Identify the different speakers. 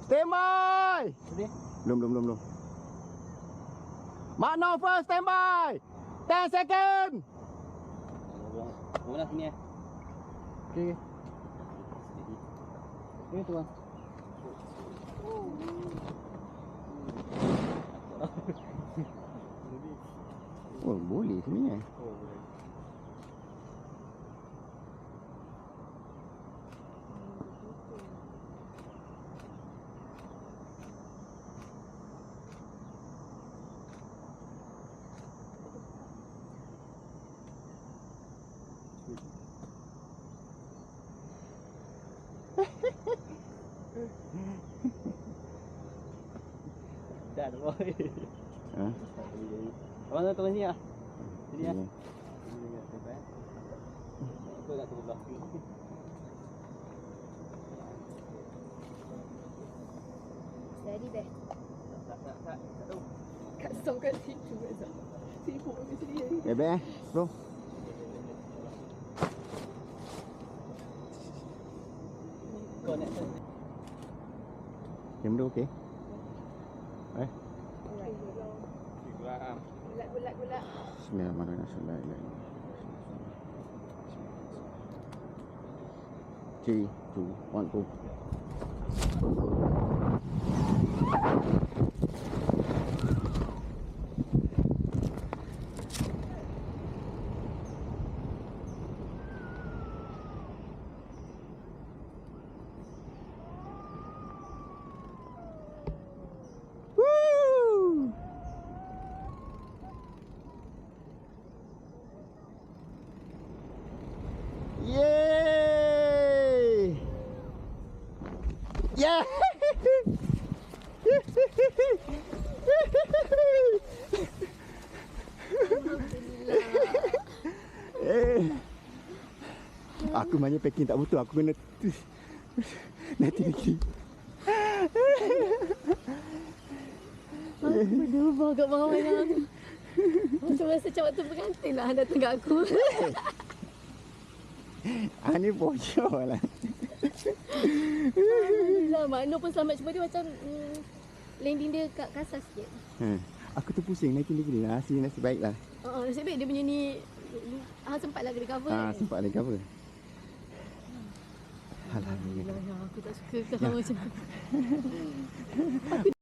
Speaker 1: Standby.
Speaker 2: Boleh?
Speaker 1: Belum. Makno first, standby. 10 second.
Speaker 2: Mana sini
Speaker 1: Okey.
Speaker 2: Ini tu bang.
Speaker 1: Oh, boleh sini eh.
Speaker 2: Dah boy.
Speaker 1: Ha?
Speaker 2: Abang tu sini ah. Sini ah.
Speaker 1: Okey.
Speaker 2: Apa nak turun belakang?
Speaker 3: Steady deh.
Speaker 2: Tak.
Speaker 3: Kat stop kat situ Azam. Sibuk kat sini.
Speaker 1: Bebek bro.
Speaker 2: Connection.
Speaker 1: Kamera okey.
Speaker 3: Alright. Bulat.
Speaker 1: Bismillahirrahmanirrahim. 3, 2, 1, go. Woo! Yay! Yeah! Aku banyak packing tak betul. Aku kena nanti lagi.
Speaker 3: Aku berubah kat bawah ni. Macam rasa macam waktu pengantin lah datang kat aku.
Speaker 1: Ni bocor lah.
Speaker 3: Alhamdulillah, Makno pun selamat. Cuma dia macam landing dia kat kasar sikit.
Speaker 1: Aku tu pusing naikin degree lah. Nasib baik lah.
Speaker 3: Nasib baik dia punya ni sempatlah kena cover.
Speaker 1: Sempat ada cover. Alhamdulillah.
Speaker 3: Alhamdulillah, aku tak suka kau macam